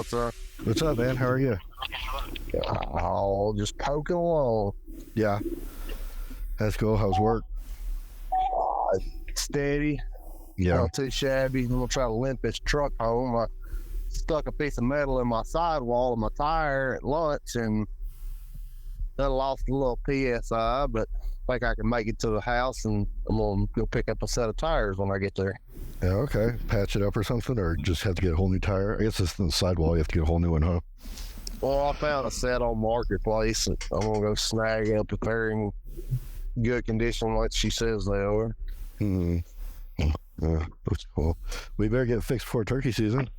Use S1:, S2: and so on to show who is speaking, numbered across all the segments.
S1: What's up?
S2: What's up, man? How are you?
S1: Oh, just poking along.
S2: Yeah. That's cool. How's work?
S1: Steady.
S2: Yeah.
S1: Not too shabby. I'm going to try to limp this truck home. I stuck a piece of metal in my sidewall of my tire at lunch and then lost a little PSI, but I think I can make it to the house and I'm going to go pick up a set of tires when I get there.
S2: Yeah, okay. Patch it up or something, or just have to get a whole new tire? I guess it's in the sidewall. You have to get a whole new one, huh?
S1: Well, I found a set on Marketplace. And I'm going to go snag it up if they're in good condition like she says they are.
S2: Yeah, that's cool. We better get it fixed before turkey season.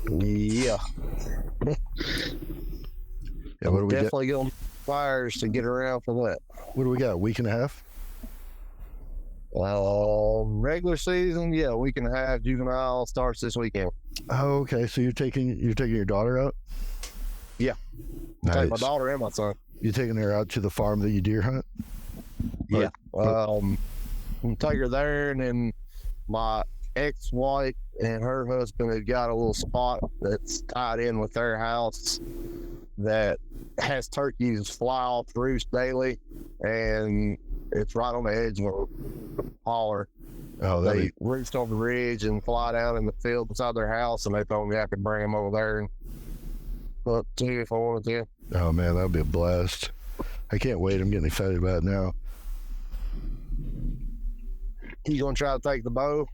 S1: Yeah.
S2: Yeah, what do we get?
S1: Definitely going fires to get around for that.
S2: What do we got? A week and a half?
S1: Regular season, yeah, week and a half. Juvenile starts this weekend.
S2: Oh, okay. So you're taking your daughter out?
S1: Yeah.
S2: Nice.
S1: Take my daughter and my son.
S2: You taking her out to the farm that you deer hunt?
S1: Yeah. I'm take her there, and then my ex-wife and her husband have got a little spot that's tied in with their house that has turkeys fly off the roost daily, and it's right on the edge of a holler.
S2: Oh,
S1: They roost on the ridge and fly down in the field beside their house, and they told me I could bring them over there and look to if I wanted to.
S2: Oh man, that would be a blast. I can't wait. I'm getting excited about it now.
S1: You gonna try to take the bow?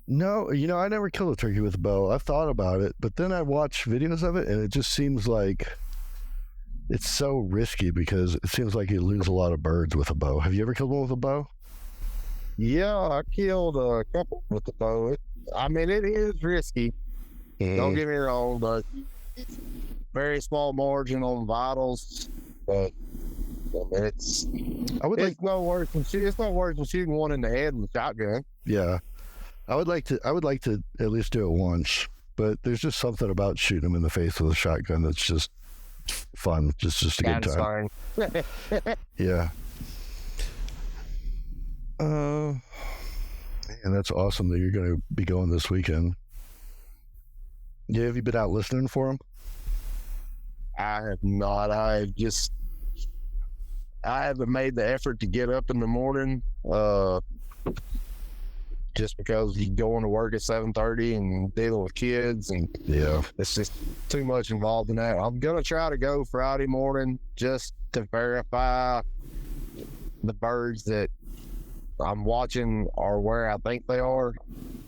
S2: No, I never killed a turkey with a bow. I've thought about it, but then I watch videos of it, and it just seems like it's so risky because it seems like you lose a lot of birds with a bow. Have you ever killed one with a bow?
S1: Yeah, I killed a couple with the bow. It is risky. Don't get me wrong, but very small margin on vitals. But it's no worse than shooting one in the head with a shotgun.
S2: Yeah, I would like to at least do it once, but there's just something about shooting them in the face with a shotgun that's just fun, just a good time. Yeah. Man, that's awesome that you're going to be going this weekend. Yeah, have you been out listening for them?
S1: I have not. I haven't made the effort to get up in the morning, just because you going to work at 7:30 and dealing with kids, and
S2: yeah,
S1: it's just too much involved in that. I'm gonna try to go Friday morning just to verify the birds that I'm watching are where I think they are.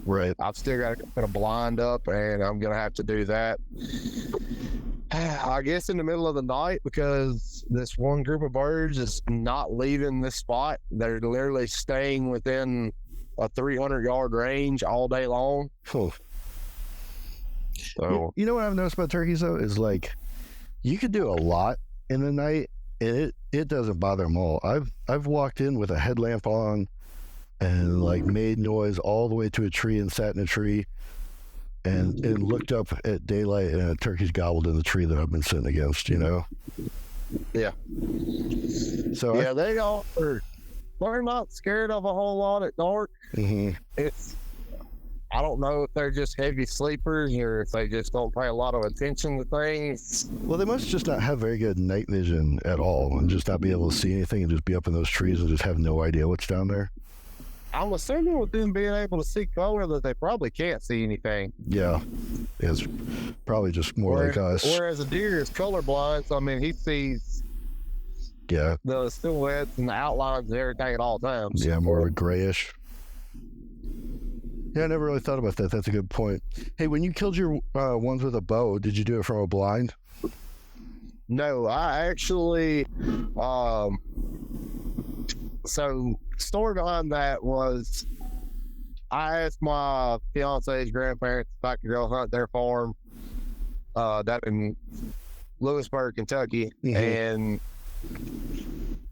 S2: Right.
S1: I've still got to put a blind up, and I'm gonna have to do that, I guess, in the middle of the night, because this one group of birds is not leaving this spot. They're literally staying within a 300-yard range all day long.
S2: Cool.
S1: So,
S2: you know what I've noticed about turkeys though is like you could do a lot in the night and it doesn't bother them all. I've walked in with a headlamp on and like made noise all the way to a tree and sat in a tree and looked up at daylight and a turkey's gobbled in the tree that I've been sitting against,
S1: Yeah.
S2: So
S1: yeah, they all are. They're not scared of a whole lot at dark. I don't know if they're just heavy sleepers or if they just don't pay a lot of attention to things.
S2: Well, they must just not have very good night vision at all and just not be able to see anything and just be up in those trees and just have no idea what's down there.
S1: I'm assuming with them being able to see color that they probably can't see anything.
S2: Yeah, it's probably just more like us.
S1: Whereas a deer is colorblind, so he sees the silhouettes and the outlines and everything at all times.
S2: Yeah, more of a grayish. Yeah, I never really thought about that. That's a good point. Hey, when you killed your ones with a bow, did you do it from a blind?
S1: No, I actually, so story behind that was I asked my fiance's grandparents if I could go hunt their farm down in Lewisburg, Kentucky, and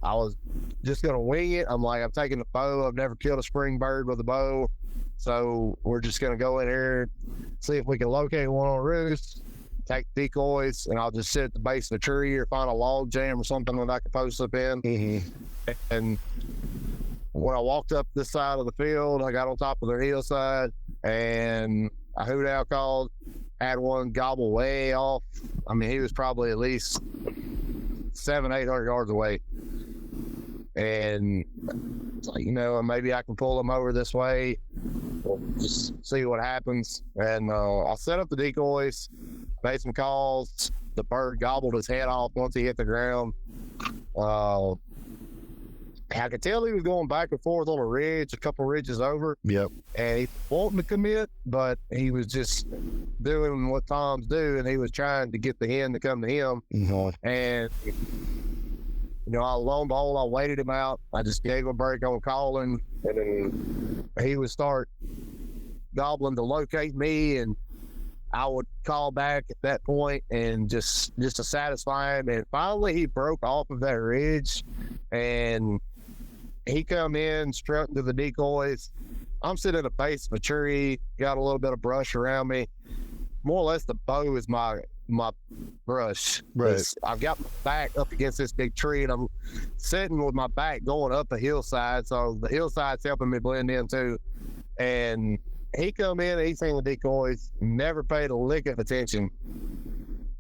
S1: I was just going to wing it. I'm like, I'm taking the bow. I've never killed a spring bird with a bow. So we're just going to go in here, see if we can locate one on roost, take decoys, and I'll just sit at the base of a tree or find a log jam or something that I can post up in. And when I walked up this side of the field, I got on top of the hillside and a hoot owl called, had one gobble way off. I mean, he was probably at least 700-800 yards away. And it's like, maybe I can pull him over this way. We'll just see what happens. And I set up the decoys, made some calls. The bird gobbled his head off once he hit the ground. I could tell he was going back and forth on a ridge, a couple ridges over.
S2: Yep.
S1: And he wanting to commit, but he was just doing what Toms do, and he was trying to get the hen to come to him.
S2: Mm-hmm.
S1: And, lo and behold, I waited him out. I just gave him a break on calling, and then he would start gobbling to locate me, and I would call back at that point and just to satisfy him. And finally, he broke off of that ridge, and he come in, strutting to the decoys. I'm sitting at the base of a tree, got a little bit of brush around me. More or less, the bow is my brush.
S2: Right.
S1: I've got my back up against this big tree, and I'm sitting with my back going up a hillside, so the hillside's helping me blend in too. And he come in, he seen the decoys, never paid a lick of attention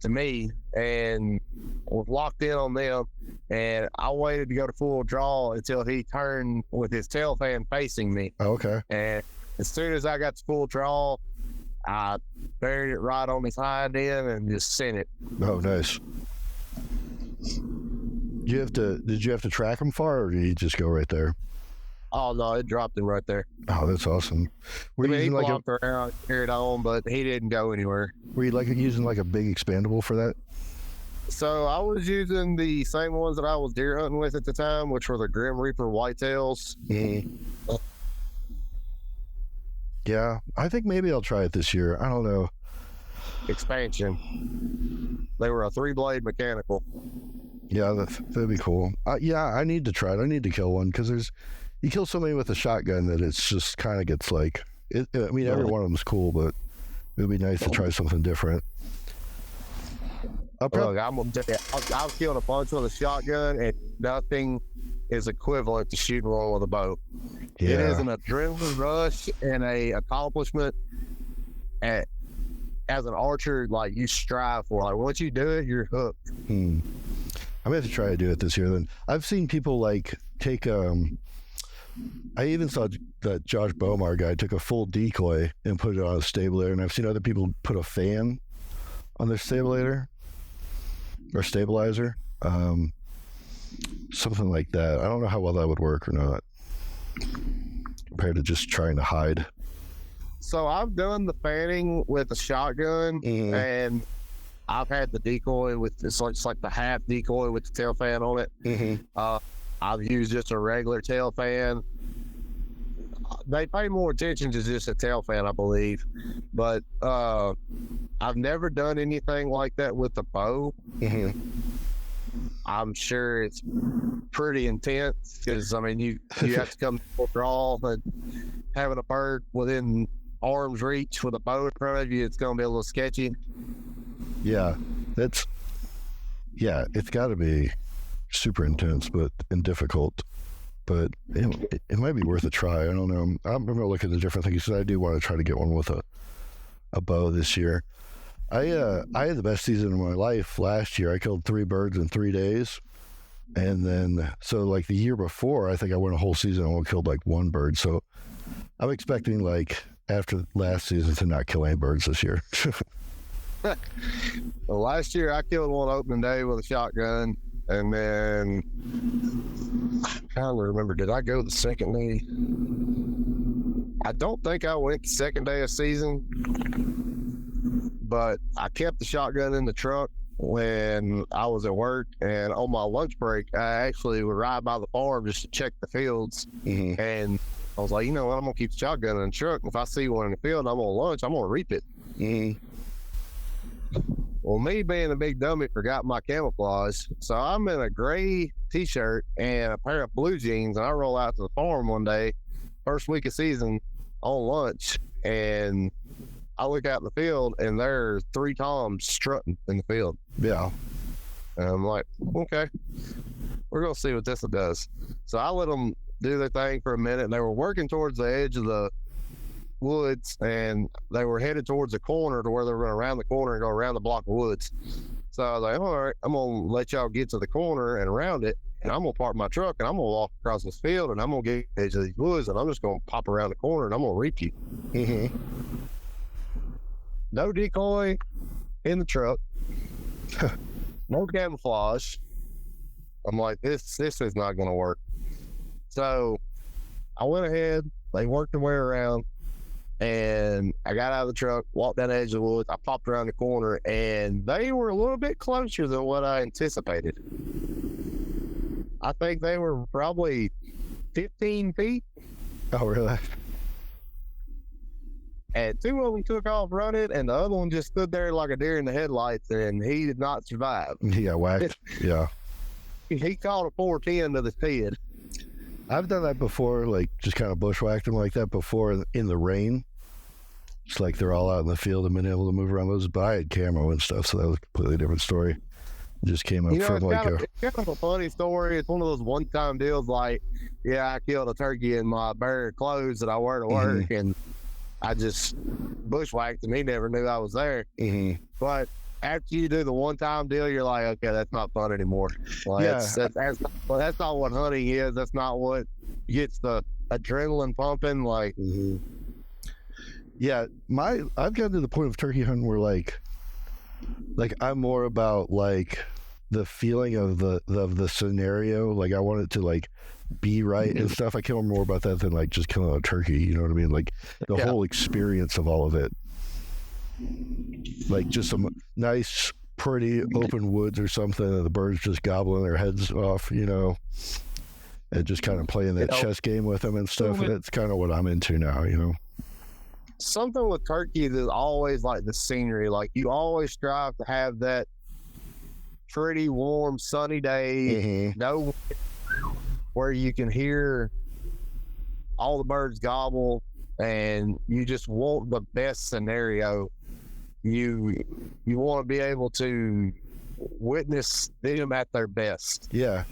S1: to me, and was locked in on them. And I waited to go to full draw until he turned with his tail fan facing me.
S2: Okay.
S1: And as soon as I got to full draw, I buried it right on his hind end and just sent it.
S2: Oh, nice. Did you have to track him far, or did he just go right there?
S1: Oh no, it dropped him right there.
S2: Oh, that's awesome.
S1: He flopped around, carried on, but he didn't go anywhere.
S2: Were you using a big expandable for that?
S1: So I was using the same ones that I was deer hunting with at the time, which were the Grim Reaper whitetails.
S2: Mm-hmm. Yeah, I think maybe I'll try it this year. I don't know.
S1: Expansion. They were a 3-blade mechanical.
S2: Yeah, that'd be cool. Yeah, I need to try it. I need to kill one, because you kill somebody with a shotgun that it's just kind of gets every one of them's cool, but it would be nice to try something different.
S1: Look, I'm gonna tell you, I've killed a bunch with a shotgun, and nothing is equivalent to shooting one with a bow.
S2: Yeah.
S1: It is an adrenaline rush and a accomplishment as an archer, you strive for. Once you do it, you're hooked.
S2: I'm gonna have to try to do it this year. Then I've seen people take I even saw that Josh Bomar guy took a full decoy and put it on a stabilizer, and I've seen other people put a fan on their stabilizer. Something like that. I don't know how well that would work or not, compared to just trying to hide.
S1: So I've done the fanning with a shotgun, and I've had the decoy with it's like the half decoy with the tail fan on it.
S2: Mm-hmm.
S1: I've used just a regular tail fan. They pay more attention to just a tail fan, I believe, but I've never done anything like that with the bow.
S2: Mm-hmm.
S1: I'm sure it's pretty intense, because you have to come to draw, and having a bird within arm's reach with a bow in front of you, it's going to be a little sketchy.
S2: Yeah, it's got to be super intense, and difficult. But it might be worth a try. I don't know. I'm going to look at the different things, because I do want to try to get one with a bow this year. I had the best season of my life last year. I killed 3 birds in 3 days. And then, the year before, I think I went a whole season and only killed 1 bird. So I'm expecting after last season to not kill any birds this year.
S1: Well, last year I killed one opening day with a shotgun, and then I'm trying to remember, did I go the second day? I don't think I went the second day of season, but I kept the shotgun in the trunk when I was at work, and on my lunch break I actually would ride by the farm just to check the fields.
S2: Mm-hmm.
S1: And I was like, you know what, I'm gonna keep the shotgun in the truck. If I see one in the field and I'm on lunch, I'm gonna reap it.
S2: Mm-hmm.
S1: Well, me being a big dummy forgot my camouflage, so I'm in a gray t-shirt and a pair of blue jeans, and I roll out to the farm one day, first week of season, on lunch, and I look out in the field, and there's 3 toms strutting in the field.
S2: Yeah.
S1: And I'm like, okay, we're gonna see what this does. So I let them do their thing for a minute, and they were working towards the edge of woods, and they were headed towards the corner to where they were going to round the corner and go around the block of woods. So I was like, all right, I'm going to let y'all get to the corner and around it, and I'm going to park my truck, and I'm going to walk across this field, and I'm going to get to the edge of these woods, and I'm just going to pop around the corner, and I'm going to reap you.
S2: Mm-hmm.
S1: No decoy in the truck. No camouflage. I'm like, this is not going to work. So I went ahead, they worked their way around, and I got out of the truck, walked down the edge of the woods. I popped around the corner, and they were a little bit closer than what I anticipated. I think they were probably 15 feet.
S2: Oh, really?
S1: And two of them took off running, and the other one just stood there like a deer in the headlights, and he did not survive.
S2: He got whacked. Yeah.
S1: He caught a 410 to the head.
S2: I've done that before, like just kind of bushwhacked them like that before in the rain. It's like they're all out in the field and been able to move around those. But I had camo and stuff, so that was a completely different story. It just came up from like
S1: it's kind of a funny story. It's one of those one-time deals. Like, yeah, I killed a turkey in my bare clothes that I wear to work, and I just bushwhacked him. He never knew I was there.
S2: Mm-hmm.
S1: But after you do the one-time deal, you're like, okay, that's not fun anymore. Well,
S2: Yeah.
S1: that's not what hunting is. That's not what gets the adrenaline pumping. Like,
S2: Yeah, I've gotten to the point of turkey hunting where like I'm more about like the feeling of the scenario. Like I want it to like be right and stuff. I care more about that than like just killing a turkey. You know what I mean? Like the whole experience of all of it. Like just some nice, pretty open woods or something, and the birds just gobbling their heads off, you know, and just kind of playing that chess game with them and stuff. And that's kind of what I'm into now, you know.
S1: Something with turkeys is always like the scenery. Like you always strive to have that pretty warm, sunny day, no, where you can hear all the birds gobble, and you just want the best scenario. You want to be able to witness them at their best.
S2: Yeah,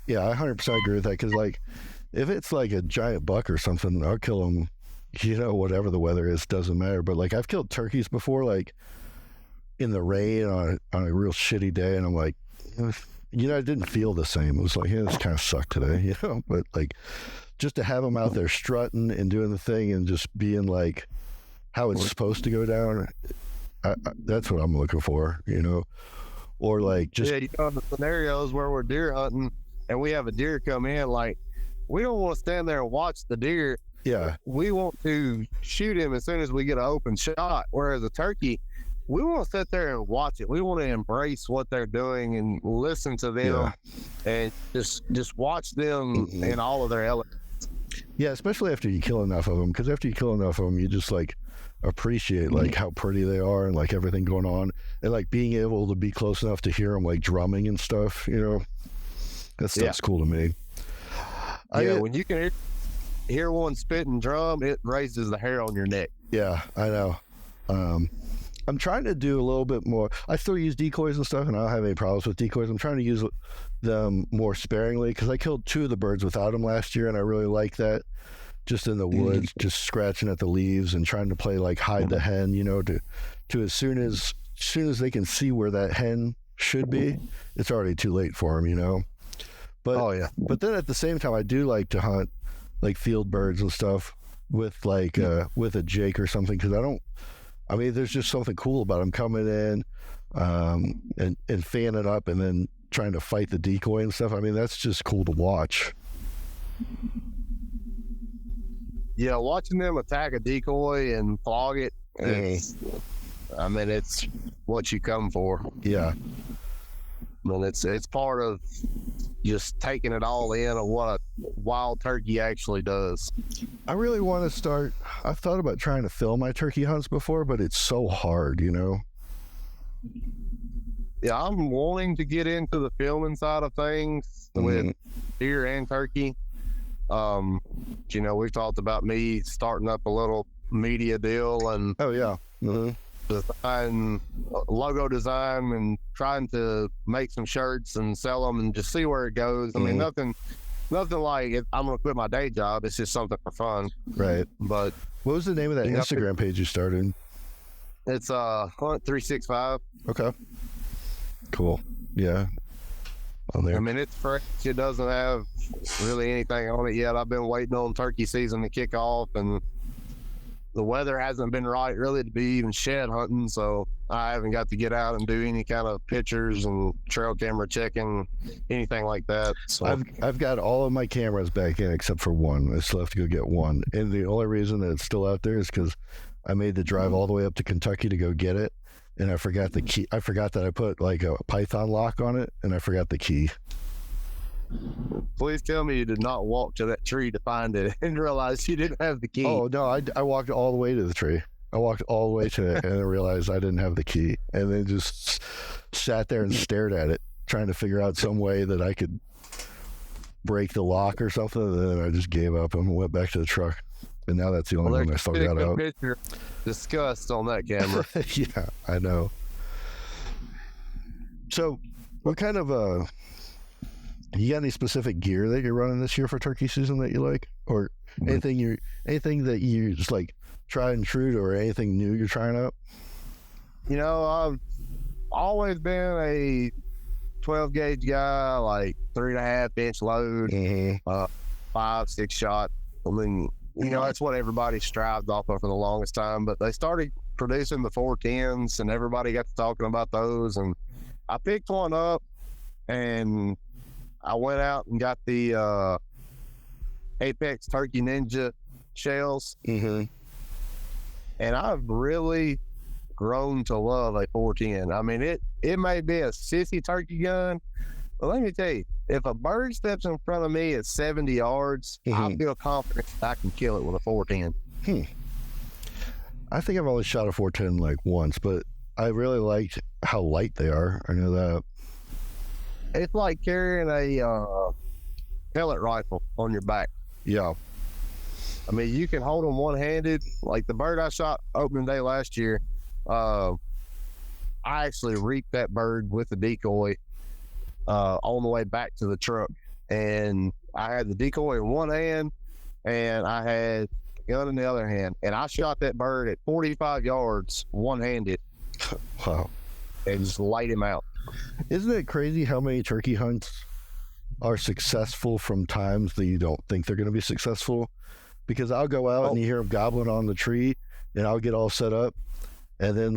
S2: I 100% agree with that, because like if it's like a giant buck or something, I'll kill them, you know, whatever the weather is, doesn't matter. But like I've killed turkeys before, like in the rain on a real shitty day, and I'm like, you know, it didn't feel the same. It was like, yeah, this kind of sucked today, you know. But like just to have them out there strutting and doing the thing and just being like how it's supposed to go down, that's what I'm looking for, you know. Or like just
S1: you know, the scenarios where we're deer hunting and we have a deer come in, like we don't want to stand there and watch the deer.
S2: Yeah,
S1: we want to shoot him as soon as we get an open shot. Whereas a turkey, we want to sit there and watch it. We want to embrace what they're doing and listen to them, and just watch them in all of their elements.
S2: Yeah, especially after you kill enough of them, because after you kill enough of them, you just like appreciate like how pretty they are and like everything going on, and like being able to be close enough to hear them like drumming and stuff, you know. That stuff's cool to me.
S1: When you can hear one spit and drum, it raises the hair on your neck.
S2: Yeah, I know. I'm trying to do a little bit more. I still use decoys and stuff, and I don't have any problems with decoys. I'm trying to use them more sparingly, because I killed 2 of the birds without them last year, and I really like that. Just in the woods, just scratching at the leaves and trying to play like hide the hen, you know, to as soon as they can see where that hen should be, it's already too late for them, you know. But but then at the same time, I do like to hunt like field birds and stuff with like with a Jake or something, because there's just something cool about them coming in and fanning up and then trying to fight the decoy and stuff. I mean, that's just cool to watch.
S1: Yeah, watching them attack a decoy and flog it, it's what you come for.
S2: Yeah.
S1: I mean, it's part of just taking it all in of what a wild turkey actually does.
S2: I really want to start. I've thought about trying to film my turkey hunts before, but it's so hard, you know.
S1: Yeah, I'm wanting to get into the filming side of things with deer and turkey. You know, we've talked about me starting up a little media deal and design, logo design, and trying to make some shirts and sell them and just see where it goes. I mean, nothing like I'm going to quit my day job. It's just something for fun.
S2: Right.
S1: But
S2: what was the name of that Instagram page you started?
S1: It's Hunt 365.
S2: Okay. Cool. Yeah. On there.
S1: I mean, it's fresh. It doesn't have really anything on it yet. I've been waiting on turkey season to kick off, and the weather hasn't been right really to be even shed hunting, so I haven't got to get out and do any kind of pictures and trail camera checking, anything like that. So
S2: I've got all of my cameras back in except for one. I still have to go get one, and the only reason that it's still out there is because I made the drive all the way up to Kentucky to go get it, and I forgot the key. I forgot that I put like a Python lock on it, and I forgot the key.
S1: Please tell me you did not walk to that tree to find it and realize you didn't have the key.
S2: Oh no, I walked all the way to the tree. I walked all the way to it and then realized I didn't have the key, and then just sat there and stared at it, trying to figure out some way that I could break the lock or something. And then I just gave up and went back to the truck. And now that's the only one I still got out.
S1: Disgust on that camera.
S2: Yeah, I know. So, what kind of you got any specific gear that you're running this year for turkey season that you like, or anything that you just like tried and true, or anything new you're trying out?
S1: You know, I've always been a 12 gauge guy, like 3.5 inch load, 5-6 shot. I mean, you know, that's what everybody strived off of for the longest time. But they started producing the 410s, and everybody got to talking about those. And I picked one up, and I went out and got the Apex Turkey Ninja shells. And I've really grown to love a 410. I mean, it may be a sissy turkey gun, but let me tell you, if a bird steps in front of me at 70 yards, I feel confident I can kill it with a 410.
S2: I think I've only shot a 410 like once, but I really liked how light they are. I know that.
S1: It's like carrying a pellet rifle on your back.
S2: Yeah.
S1: I mean, you can hold them one-handed. Like the bird I shot opening day last year, I actually reaped that bird with the decoy on the way back to the truck. And I had the decoy in one hand, and I had the gun in the other hand. And I shot that bird at 45 yards one-handed.
S2: Wow.
S1: And just laid him out.
S2: Isn't it crazy how many turkey hunts are successful from times that you don't think they're going to be successful? Because I'll go out and you hear them gobbling on the tree, and I'll get all set up, and then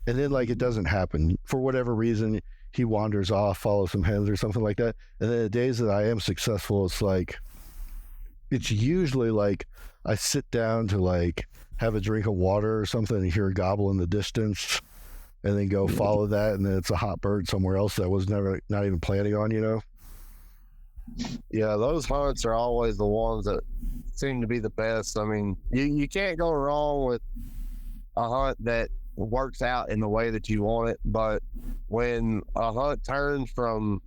S2: it doesn't happen for whatever reason. He wanders off, follows some hens or something like that. And then the days that I am successful, it's usually like I sit down to like have a drink of water or something and hear a gobble in the distance, and then go follow that, and then it's a hot bird somewhere else that I was not even planning on, you know?
S1: Yeah, those hunts are always the ones that seem to be the best. I mean, you can't go wrong with a hunt that works out in the way that you want it, but when a hunt turns from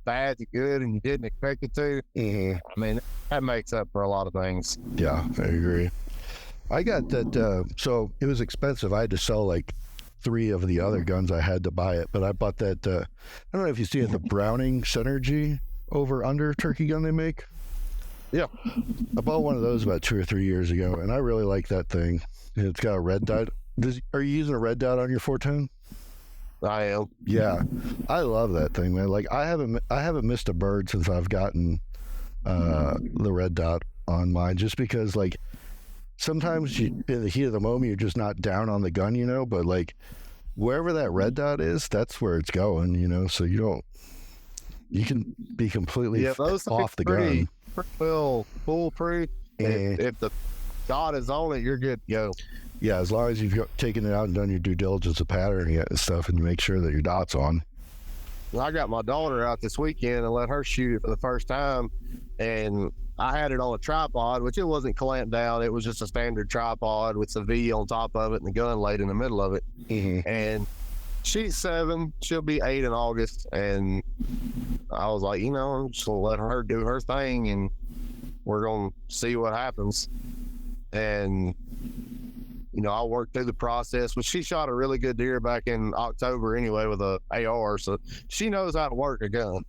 S1: bad to good and you didn't expect it to, I mean, that makes up for a lot of things.
S2: Yeah, I agree. I got that, so it was expensive. I had to sell like 3 of the other guns I had to buy it, but I bought that, I don't know if you see it, the Browning Synergy over under turkey gun they make.
S1: Yeah.
S2: I bought one of those about 2 or 3 years ago, and I really like that thing. It's got a red dot. Are you using a red dot on your 410?
S1: I am.
S2: Yeah. I love that thing, man. Like I haven't missed a bird since I've gotten the red dot on mine, just because like sometimes in the heat of the moment you're just not down on the gun, you know, but like wherever that red dot is, that's where it's going, you know, so you can be completely off the gun.
S1: Well, foolproof. If the dot is on it, you're good to go.
S2: Yeah, as long as you've taken it out and done your due diligence of patterning it and stuff, and you make sure that your dot's on.
S1: I got my daughter out this weekend and let her shoot it for the first time, and I had it on a tripod, which it wasn't clamped down. It was just a standard tripod with a V on top of it and the gun laid in the middle of it. And she's 7. She'll be 8 in August. And I was like, you know, I'm just going to let her do her thing, and we're going to see what happens. And, you know, I worked through the process. But she shot a really good deer back in October anyway with a AR, so she knows how to work a gun.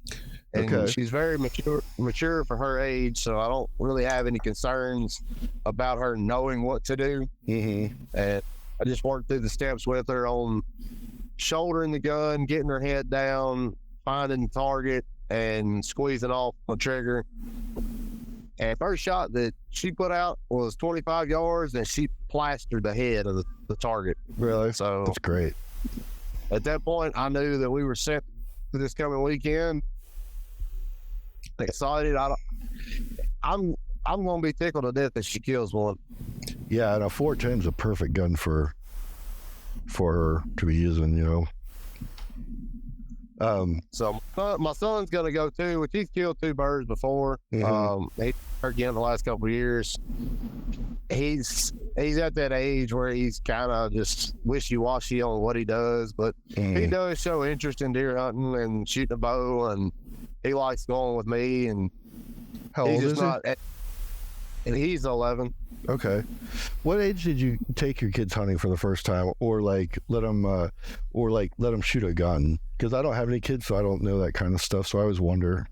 S1: and
S2: Okay.
S1: she's very mature for her age. So I don't really have any concerns about her knowing what to do.
S2: Mm-hmm.
S1: And I just worked through the steps with her on shouldering the gun, getting her head down, finding the target, and squeezing off the trigger. And first shot that she put out was 25 yards, and she plastered the head of the target.
S2: Really?
S1: So
S2: That's great.
S1: at that point, I knew that we were set for this coming weekend. Excited. I'm going to be tickled to death if she kills one.
S2: Yeah, and a 410 is a perfect gun for her to be using, you know.
S1: So my son's gonna go too, which he's killed 2 birds before. He's again the last couple of years. He's at that age where he's kind of just wishy-washy on what he does, but he does show interest in deer hunting and shooting a bow, and he likes going with me. And
S2: How old is he?
S1: And he's 11.
S2: Okay. What age did you take your kids hunting for the first time, or like let them shoot a gun? Because I don't have any kids, so I don't know that kind of stuff. So I always wonder.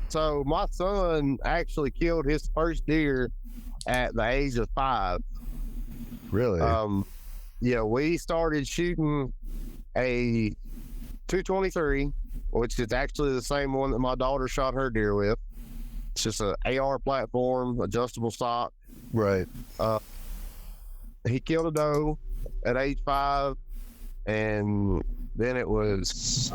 S1: So my son actually killed his first deer at the age of 5.
S2: Really?
S1: Yeah, we started shooting a 223, which is actually the same one that my daughter shot her deer with. It's just an AR platform, adjustable stock.
S2: Right.
S1: He killed a doe at age 5, and then it was,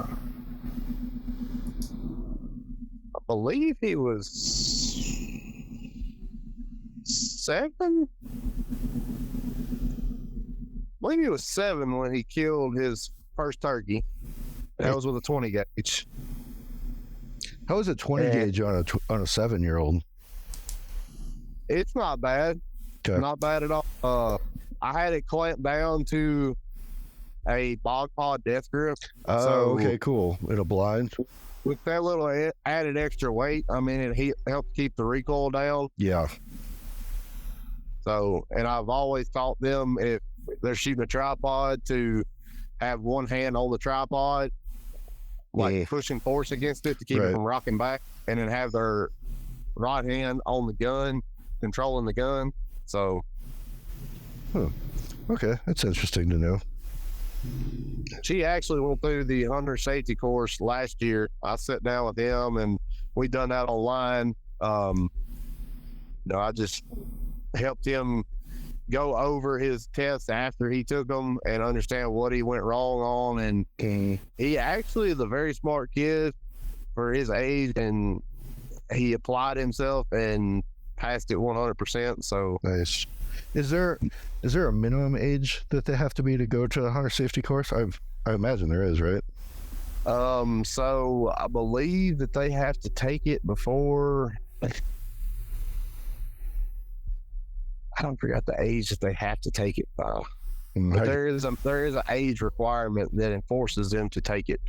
S1: I believe he was 7. I believe he was 7 when he killed his first turkey. That was with a 20 gauge.
S2: How is a 20 gauge on a 7-year-old?
S1: It's not bad.
S2: Okay.
S1: Not bad at all. I had it clamped down to a bog pod death grip.
S2: Oh,
S1: So
S2: okay, cool. In a blind?
S1: with that little added extra weight, I mean, it helps keep the recoil down.
S2: Yeah.
S1: So, and I've always taught them, if they're shooting a tripod, to have one hand on the tripod, like pushing force against it to keep it from rocking back, and then have their right hand on the gun, controlling the gun. So,
S2: okay, that's interesting to know.
S1: she actually went through the hunter safety course last year. I sat down with him, and we done that online. I just helped him go over his tests after he took them and understand what he went wrong on. And he actually is a very smart kid for his age, and he applied himself and passed it 100%. So
S2: nice. Is there a minimum age that they have to be to go to the hunter safety course? I imagine there is, right?
S1: So I believe that they have to take it before. I don't forget the age that they have to take it by. But there is an age requirement that enforces them to take it.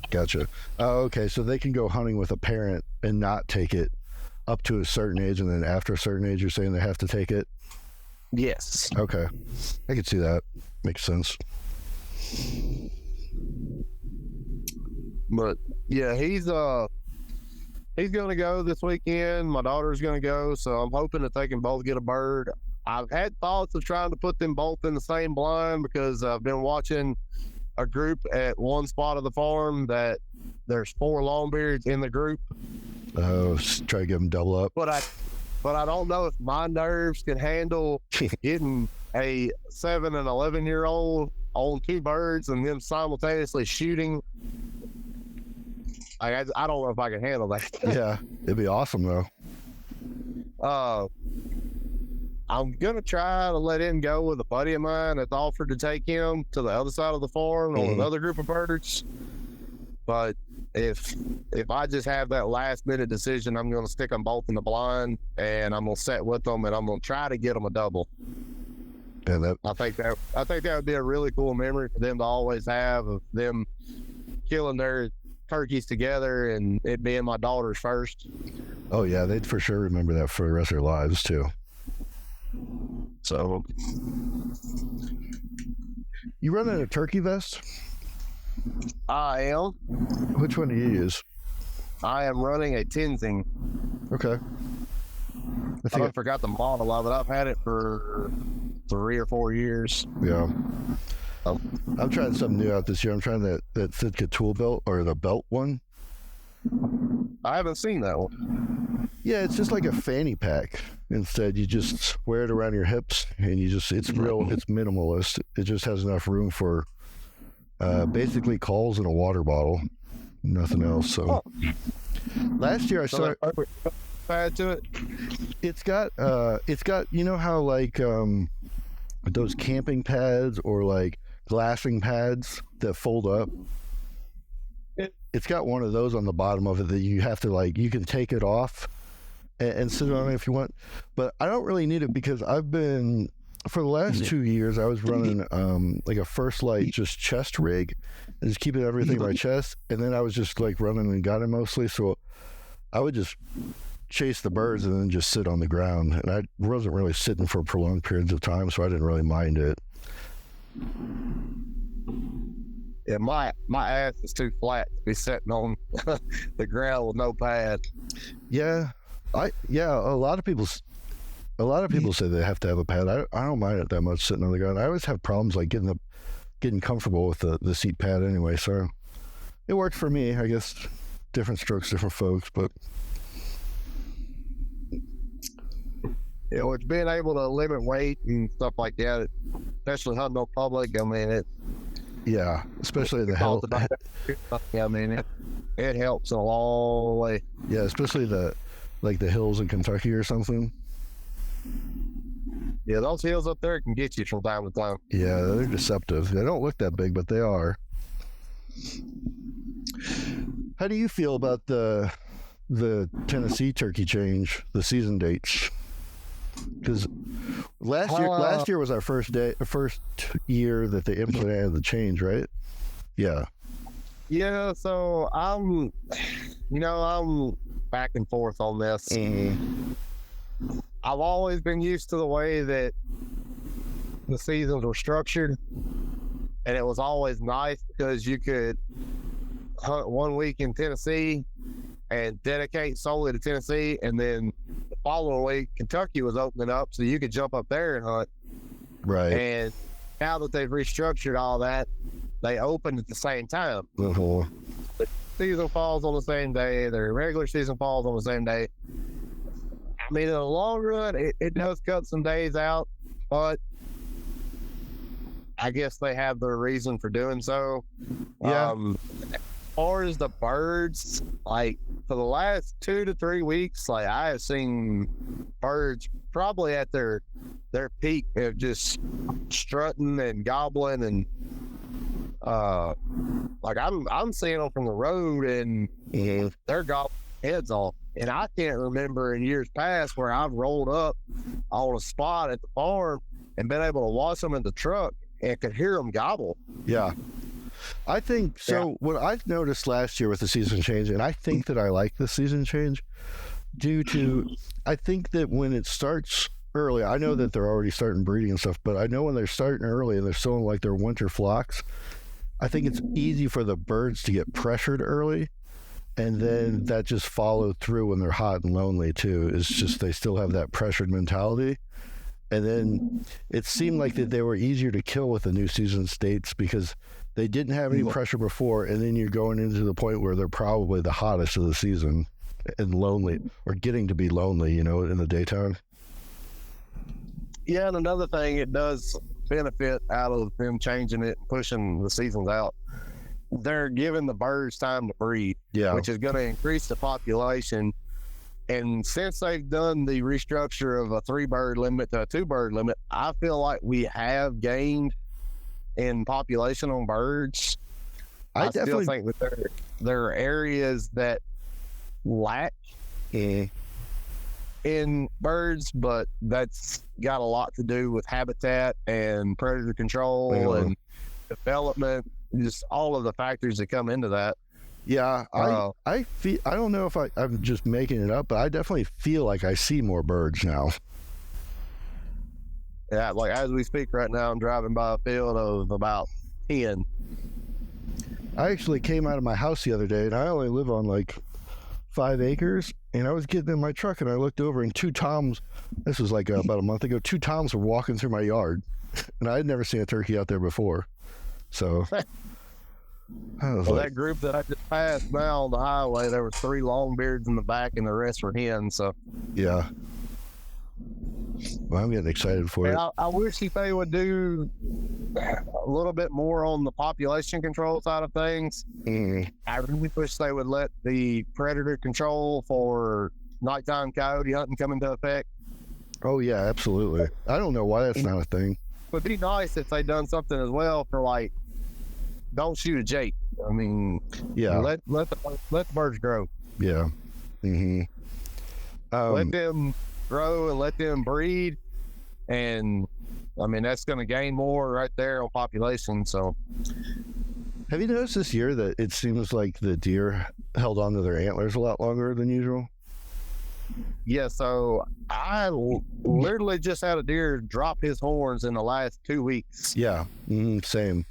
S2: Gotcha. Oh, okay. So they can go hunting with a parent and not take it up to a certain age, and then after a certain age, you're saying they have to take it?
S1: Yes.
S2: Okay. I can see that. Makes sense.
S1: But yeah, he's gonna go this weekend. My daughter's gonna go, so I'm hoping that they can both get a bird. I've had thoughts of trying to put them both in the same blind, because I've been watching a group at one spot of the farm that there's 4 longbeards in the group.
S2: Oh, try to get them double up.
S1: But I don't know if my nerves can handle getting a 7 and 11-year-old on 2 birds and them simultaneously shooting. I don't know if I can handle that.
S2: Yeah, it'd be awesome though.
S1: I'm gonna try to let him go with a buddy of mine that's offered to take him to the other side of the farm on another group of birds. But if I just have that last minute decision, I'm gonna stick them both in the blind, and I'm gonna set with them, and I'm gonna try to get them a double.
S2: Yeah,
S1: I think that would be a really cool memory for them to always have, of them killing their turkeys together and it being my daughter's first.
S2: Oh yeah, they'd for sure remember that for the rest of their lives too.
S1: So,
S2: you running a turkey vest?
S1: I am.
S2: Which one do you use?
S1: I am running a Tenzing.
S2: Okay.
S1: I forgot the model of it. I've had it for 3 or 4 years.
S2: Yeah.
S1: Um,
S2: I'm trying something new out this year. I'm trying that Sitka tool belt, or the belt one.
S1: I haven't seen that one.
S2: Yeah, it's just like a fanny pack. Instead, you just wear it around your hips, and it's minimalist. It just has enough room for basically calls in a water bottle, nothing else. So last year I saw
S1: pad to it.
S2: It's got you know how like those camping pads or like glassing pads that fold up. It's got one of those on the bottom of it that you have to you can take it off and sit on it if you want. But I don't really need it because I've been, for the last 2 years, I was running like a First Light just chest rig and just keeping everything in my chest. And then I was just like running and gunning mostly. So I would just chase the birds and then just sit on the ground. And I wasn't really sitting for prolonged periods of time, so I didn't really mind it.
S1: Yeah, my ass is too flat to be sitting on the ground with no pad.
S2: Yeah, a lot of people say they have to have a pad. I don't mind it that much sitting on the ground. I always have problems like getting comfortable with the seat pad anyway. So it worked for me, I guess. Different strokes, different folks, but
S1: you know, it's being able to limit weight and stuff like that, especially hunting on public. I mean,
S2: yeah, especially the hill.
S1: I mean, it helps a long way.
S2: Yeah, especially the hills in Kentucky or something.
S1: Yeah, those hills up there can get you from time to time.
S2: Yeah, they're deceptive. They don't look that big, but they are. How do you feel about the Tennessee turkey change, the season dates? Because last year was our first year that they implemented the change, right? Yeah.
S1: Yeah. So I'm back and forth on this.
S2: Mm-hmm.
S1: I've always been used to the way that the seasons were structured, and it was always nice because you could hunt 1 week in Tennessee and dedicate solely to Tennessee, and then the following week Kentucky was opening up, so you could jump up there and hunt.
S2: Right.
S1: And now that they've restructured all that, they open at the same time.
S2: Uh-huh.
S1: The season falls on the same day. Their regular season falls on the same day. I mean, in the long run, it does cut some days out, but I guess they have their reason for doing so.
S2: Yeah.
S1: As far as the birds, like for the last 2 to 3 weeks, like I have seen birds probably at their peak of just strutting and gobbling, and like I'm seeing them from the road and they're gobbling heads off. And I can't remember in years past where I've rolled up on a spot at the farm and been able to watch them in the truck and could hear them gobble.
S2: Yeah. I think so. Yeah. What I've noticed last year with the season change, and I think that I like the season change due to, I think that when it starts early, I know that they're already starting breeding and stuff, but I know when they're starting early and they're still in like their winter flocks, I think it's easy for the birds to get pressured early. And then that just followed through when they're hot and lonely too. It's just they still have that pressured mentality. And then it seemed like that they were easier to kill with the new season states because they didn't have any pressure before. And then you're going into the point where they're probably the hottest of the season and lonely, or getting to be lonely, you know, in the daytime.
S1: Yeah, and another thing, it does benefit out of them changing it, pushing the seasons out. They're giving the birds time to breed, which is going to increase the population. And since they've done the restructure of a 3-bird limit to a 2-bird limit, I feel like we have gained in population on birds. I still think that there are areas that lack in birds, but that's got a lot to do with habitat and predator control and development. Just all of the factors that come into that.
S2: Yeah, I feel, I don't know if I'm just making it up, but I definitely feel like I see more birds now.
S1: Yeah, like as we speak right now, I'm driving by a field of about 10.
S2: I actually came out of my house the other day, and I only live on like 5 acres, and I was getting in my truck, and I looked over, and 2 toms, this was like about a month ago, 2 toms were walking through my yard, and I had never seen a turkey out there before. So I was
S1: that group that I just passed now on the highway, there was 3 longbeards in the back, and the rest were hens. So
S2: yeah. Well, I'm getting excited for it.
S1: I wish they would do a little bit more on the population control side of things. I really wish they would let the predator control for nighttime coyote hunting come into effect.
S2: Oh yeah, absolutely. I don't know why that's not a thing.
S1: It would be nice if they done something as well for like, don't shoot a jake. I mean,
S2: yeah,
S1: let the birds grow.
S2: Yeah.
S1: Let them grow and let them breed, and I mean that's going to gain more right there on population. So
S2: have you noticed this year that it seems like the deer held on to their antlers a lot longer than usual?
S1: Yeah, so I literally just had a deer drop his horns in the last 2 weeks.
S2: Yeah, same.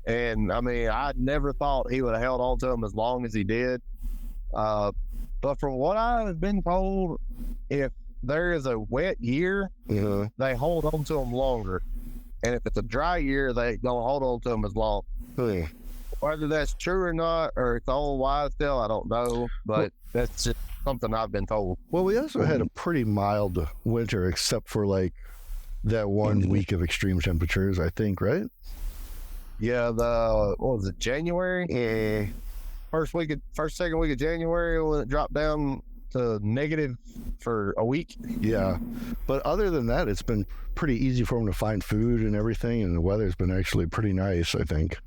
S1: And I mean, I never thought he would have held on to them as long as he did. But from what I've been told, if there is a wet year, they hold on to them longer. And if it's a dry year, they don't hold on to them as long. Whether that's true or not, or it's old wise tale, I don't know. But that's just something I've been told.
S2: Well, we also had a pretty mild winter, except for like that 1 week of extreme temperatures, I think, right?
S1: Yeah, what was it, January? Second week of January when it dropped down to negative for a week.
S2: Yeah, but other than that, it's been pretty easy for them to find food and everything, and the weather's been actually pretty nice, I think.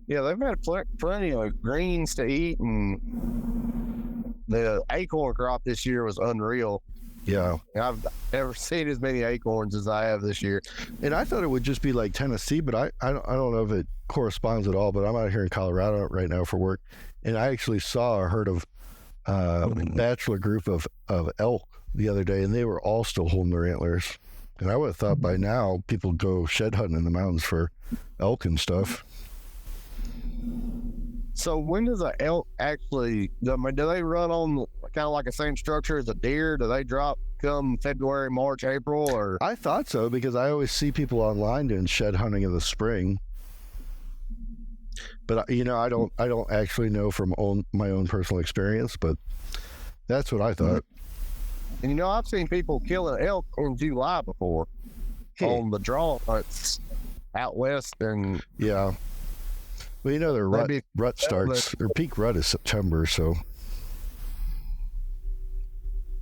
S1: Yeah, they've had plenty of greens to eat, and the acorn crop this year was unreal.
S2: Yeah,
S1: I've never seen as many acorns as I have this year.
S2: And I thought it would just be like Tennessee, but I don't know if it corresponds at all. But I'm out here in Colorado right now for work, and I actually saw a herd of bachelor group of elk the other day, and they were all still holding their antlers. And I would have thought by now people go shed hunting in the mountains for elk and stuff.
S1: So when does an elk actually, do they run on kind of like the same structure as a deer? Do they drop come February, March, April? Or
S2: I thought so, because I always see people online doing shed hunting in the spring. But I don't actually know from my own personal experience, but that's what I thought.
S1: And I've seen people kill an elk in July before on the draw hunts out west. And
S2: yeah. Well, their rut starts, their peak rut is September, so.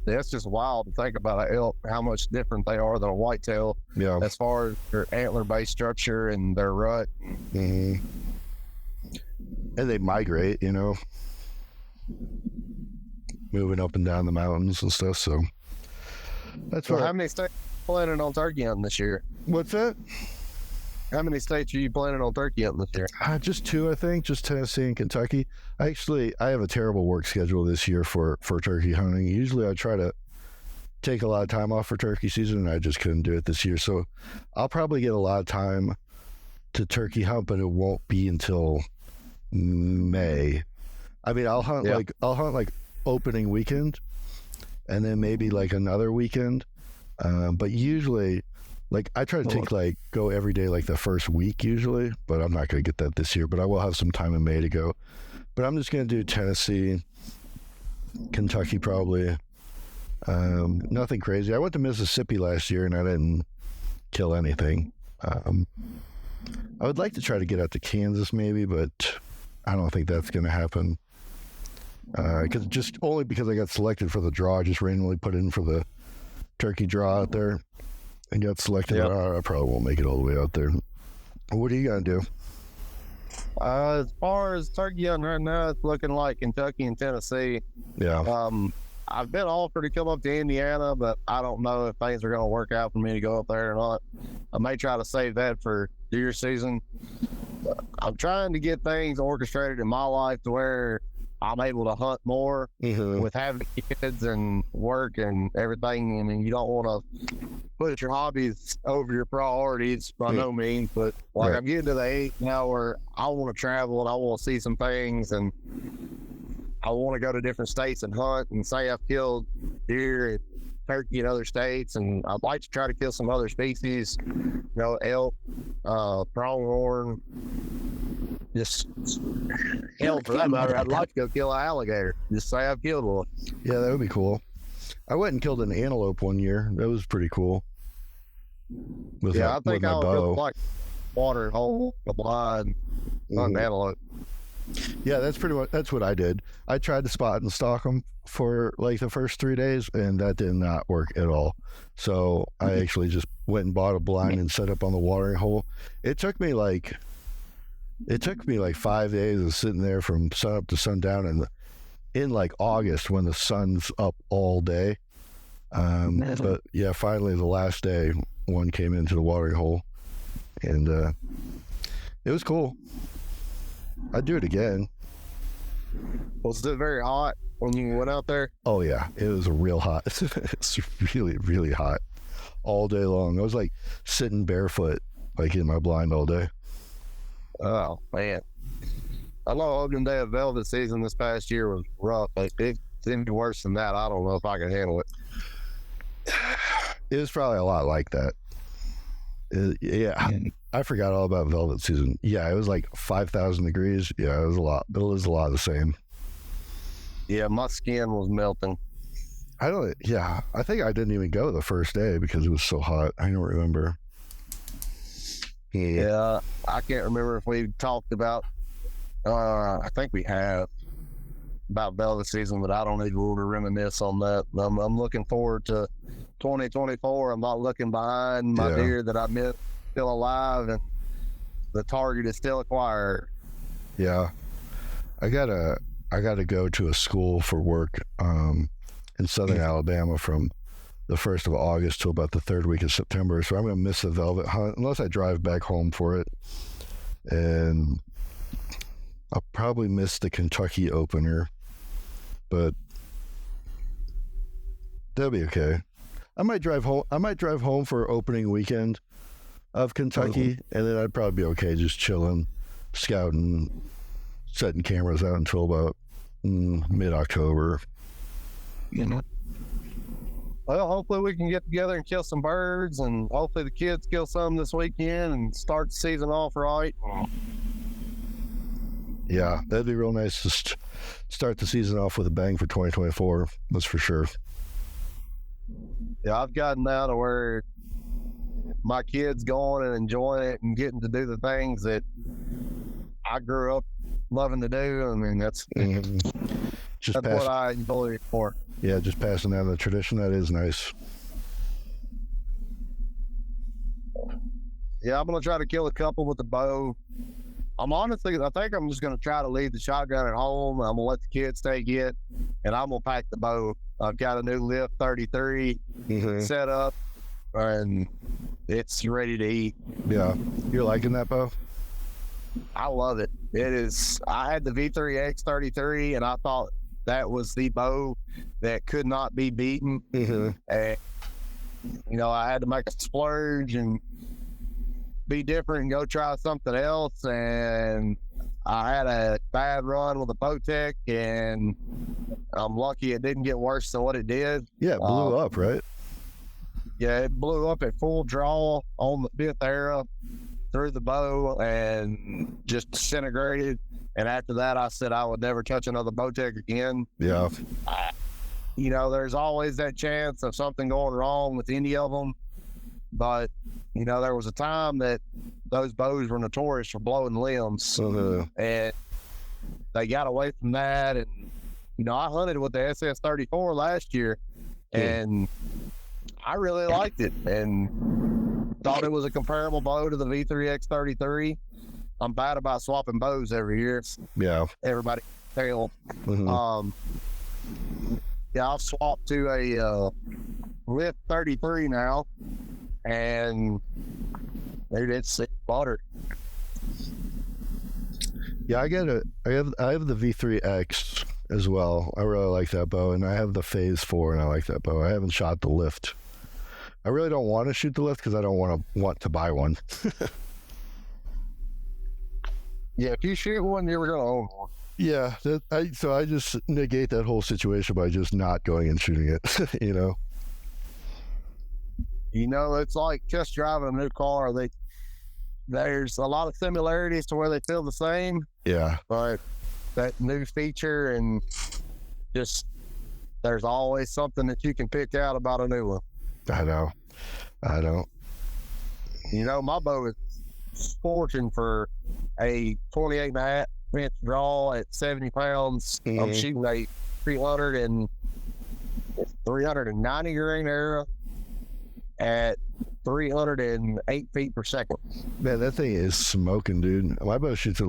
S1: That's just wild to think about an elk, how much different they are than a whitetail.
S2: Yeah.
S1: As far as their antler-based structure and their rut.
S2: And they migrate, moving up and down the mountains and stuff, so. That's
S1: how many states are you planning on turkey hunting this year?
S2: What's that?
S1: How many states are you planning on turkey hunting this year?
S2: Just 2, I think. Just Tennessee and Kentucky. I have a terrible work schedule this year for turkey hunting. Usually I try to take a lot of time off for turkey season, and I just couldn't do it this year. So I'll probably get a lot of time to turkey hunt, but it won't be until May. I mean, I'll hunt like opening weekend, and then maybe like another weekend. But usually, like I try to go every day like the first week usually, but I'm not going to get that this year. But I will have some time in May to go. But I'm just going to do Tennessee, Kentucky probably. Nothing crazy. I went to Mississippi last year and I didn't kill anything. I would like to try to get out to Kansas maybe, but I don't think that's going to happen. Only because I got selected for the draw. I just randomly put in for the turkey draw out there and got selected.
S1: Yep.
S2: I probably won't make it all the way out there. What are you going to do?
S1: As far as turkey hunting right now, it's looking like Kentucky and Tennessee.
S2: Yeah.
S1: I've been offered to come up to Indiana, but I don't know if things are going to work out for me to go up there or not. I may try to save that for deer season. I'm trying to get things orchestrated in my life to where I'm able to hunt more with having kids and work and everything. I mean, you don't want to put your hobbies over your priorities by no means, but like I'm getting to the age now where I want to travel and I want to see some things, and I want to go to different states and hunt and say I've killed deer and turkey in other states, and I'd like to try to kill some other species, elk, pronghorn, just hell for that matter. I'd like to go kill an alligator. Just say I've killed one.
S2: Yeah, that would be cool. I went and killed an antelope one year. That was pretty cool.
S1: I think I would really like water hole, the blind, hunting antelope.
S2: Yeah, that's what I did. I tried to spot and stalk them for like the first 3 days, and that did not work at all. So I actually just went and bought a blind and set up on the watering hole. It took me like 5 days of sitting there from sun up to sundown, and in like August when the sun's up all day. But yeah, finally the last day, one came into the watering hole, and it was cool. I'd do it again.
S1: Was it very hot when you went out there?
S2: Oh yeah, it was real hot. It's really, really hot all day long. I was like sitting barefoot, like in my blind all day.
S1: Oh man, I know opening day of velvet season this past year was rough. Like, it seemed worse than that. I don't know if I can handle it.
S2: It was probably a lot like that. Yeah, I forgot all about velvet season. Yeah, it was like 5,000 degrees. Yeah, it was a lot. It was a lot of the same.
S1: Yeah, my skin was melting.
S2: I think I didn't even go the first day because it was so hot. I don't remember.
S1: Yeah, I can't remember if we talked about, I think we have, about velvet season, but I don't even want to reminisce on that. I'm looking forward to 2024. I'm not looking behind my deer that I missed still alive, and the target is still acquired.
S2: Yeah, I gotta go to a school for work in southern Alabama from the 1st of August till about the 3rd week of September. So I'm gonna miss the velvet hunt unless I drive back home for it, and I'll probably miss the Kentucky opener, but that'll be okay. I might drive home for opening weekend of Kentucky, and then I'd probably be okay just chilling, scouting, setting cameras out until about mid-October.
S1: Well, hopefully we can get together and kill some birds, and hopefully the kids kill some this weekend and start the season off right.
S2: Yeah, that'd be real nice to start the season off with a bang for 2024. That's for sure.
S1: Yeah, I've gotten now to where my kids going and enjoying it and getting to do the things that I grew up loving to do. I mean, that's what I enjoy it for.
S2: Yeah, just passing down the tradition. That is nice.
S1: Yeah, I'm going to try to kill a couple with the bow. I think I'm just going to try to leave the shotgun at home. I'm going to let the kids take it, and I'm going to pack the bow. I've got a new Lift 33 set up, and it's ready to eat.
S2: Yeah. You're liking that bow?
S1: I love it. It is. I had the V3X 33, and I thought that was the bow that could not be beaten. And, I had to make a splurge and be different and go try something else. And I had a bad run with a Bowtech, and I'm lucky it didn't get worse than what it did.
S2: Yeah, it blew up, right?
S1: Yeah, it blew up at full draw on the 5th arrow through the bow and just disintegrated. And after that, I said I would never touch another Bowtech again.
S2: Yeah.
S1: There's always that chance of something going wrong with any of them. But, there was a time that those bows were notorious for blowing limbs. And they got away from that. And, I hunted with the SS-34 last year, and I really liked it and thought it was a comparable bow to the V3X33. I'm bad about swapping bows every year.
S2: Yeah.
S1: Everybody tell. I've swapped to a Lift 33 now, and dude, it's butter.
S2: Yeah, I have the V3X as well. I really like that bow, and I have the Phase 4, and I like that bow. I haven't shot the Lift. I really don't want to shoot the Lift because I don't want to buy one.
S1: Yeah, if you shoot one, you're gonna own one.
S2: Yeah, so I just negate that whole situation by just not going and shooting it. You know.
S1: It's like just driving a new car. There's a lot of similarities to where they feel the same,
S2: Yeah.
S1: but that new feature and just there's always something that you can pick out about a new one.
S2: I know.
S1: My boat is fortune for a 28 and a half inch draw at 70 pounds.
S2: Mm-hmm.
S1: I'm shooting a 390 grain arrow at 308 feet per second.
S2: Man, that thing is smoking, dude. My bow shoots at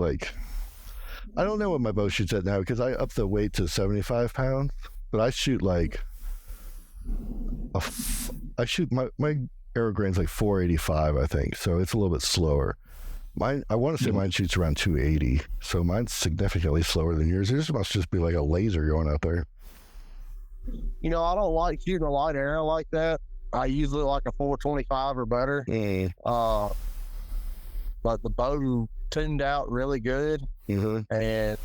S2: I don't know what my bow shoots at now because I upped the weight to 75 pounds, but I shoot my arrow grain's like 485, I think. So it's a little bit slower. I want to say mine shoots around 280. So mine's significantly slower than yours. Yours must just be like a laser going out there.
S1: I don't like shooting a light arrow like that. I usually like a 425 or better. But the bow tuned out really good.
S2: Mm-hmm.
S1: And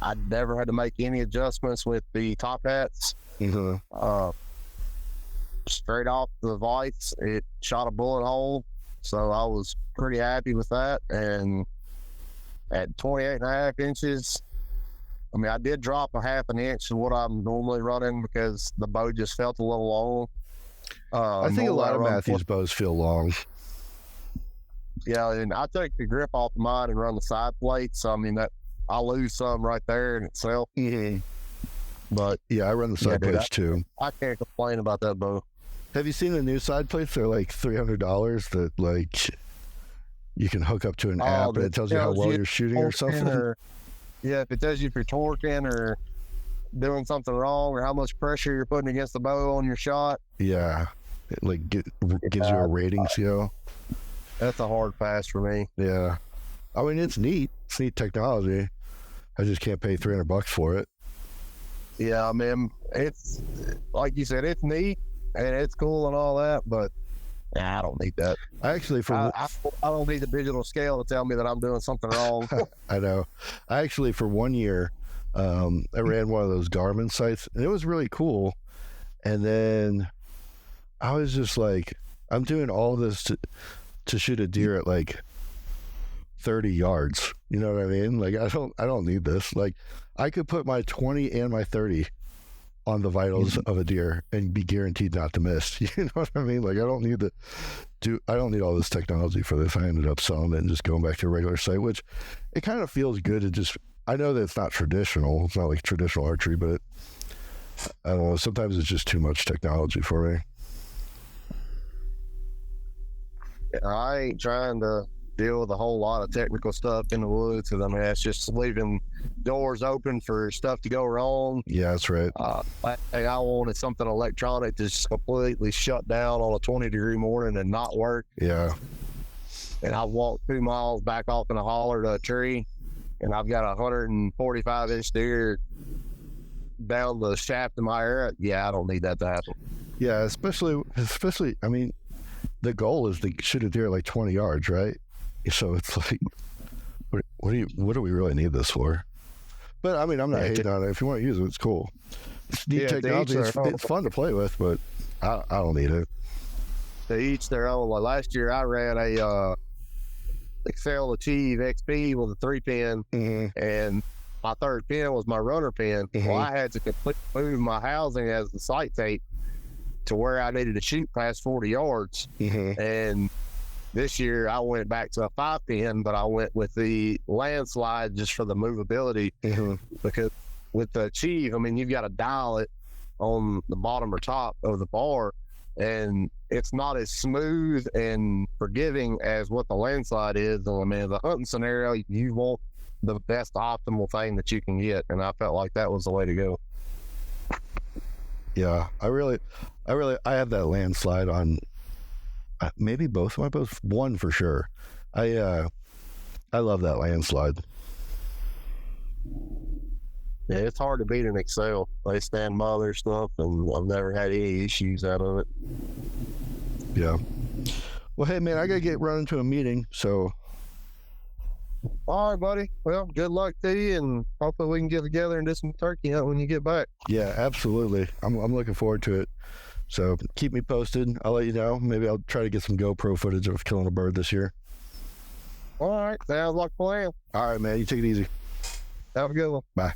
S1: I never had to make any adjustments with the top hats.
S2: Mm-hmm.
S1: Straight off the vise, it shot a bullet hole. So I was pretty happy with that. And at 28 and a half inches, I did drop a half an inch of what I'm normally running because the bow just felt a little long.
S2: I think a lot of Matthews bows feel long.
S1: Yeah, and I take the grip off of mine and run the side plates. So, I lose some right there in itself.
S2: Mm-hmm.
S1: But
S2: yeah, I run the side plates too.
S1: I can't complain about that bow.
S2: Have you seen the new side plates? They're like $300 that you can hook up to an app and it tells you how well you're shooting or something.
S1: If it tells you if you're torquing or doing something wrong or how much pressure you're putting against the bow on your shot.
S2: Yeah, it gives you a rating scale.
S1: That's a hard pass for me.
S2: Yeah, it's neat. It's neat technology. I just can't pay $300 for it.
S1: Yeah, it's like you said, it's neat and it's cool and all that, but I don't need that.
S2: I
S1: don't need the digital scale to tell me that I'm doing something wrong.
S2: I know. I actually, for 1 year, I ran one of those Garmin sites, and it was really cool. And then I was just like, I'm doing all this to shoot a deer at 30 yards. You know what I mean? I don't need this. I could put my 20 and my 30 on the vitals of a deer and be guaranteed not to miss. You know what I mean? I don't need all this technology for this. I ended up selling it and just going back to a regular sight, which it kind of feels good to I know that it's not traditional. It's not like traditional archery, but I don't know. Sometimes it's just too much technology for me.
S1: I ain't trying to deal with a whole lot of technical stuff in the woods because it's just leaving doors open for stuff to go wrong.
S2: Yeah, that's right.
S1: I wanted something electronic to just completely shut down on a 20-degree morning and not work.
S2: Yeah.
S1: And I walked 2 miles back off in a holler to a tree, and I've got a 145-inch deer down the shaft of my arrow. Yeah, I don't need that to happen.
S2: Yeah, especially. The goal is to shoot a deer at 20 yards, right? So it's what do we really need this for? But I'm not hating on it. If you want to use it, it's cool. It's neat technology. It's fun to play with, but I don't need it.
S1: They each their own. Last year, I ran a Excel Achieve XP with a 3-pin, and my 3rd pin was my runner pin. Well, I had to completely move my housing as the sight tape to where I needed to shoot past 40 yards. And this year I went back to a 5-pin, but I went with the landslide just for the movability. Because with the Achieve, you've got to dial it on the bottom or top of the bar, and it's not as smooth and forgiving as what the landslide is. The hunting scenario, you want the best optimal thing that you can get, and I felt like that was the way to go.
S2: Yeah, I have that landslide on maybe both of my bows. One for sure. I love that landslide.
S1: Yeah, it's hard to beat an Excel. They stand by their stuff, and I've never had any issues out of it.
S2: Yeah. Well, hey man, I gotta get running to a meeting, so
S1: All right, buddy. Well, good luck to you, and hopefully we can get together and do some turkey hunt when you get back.
S2: Yeah, absolutely. I'm looking forward to it. So keep me posted. I'll let you know. Maybe I'll try to get some GoPro footage of killing a bird this year.
S1: All right. Sounds like a plan.
S2: All right, man. You take it easy.
S1: Have a good one.
S2: Bye.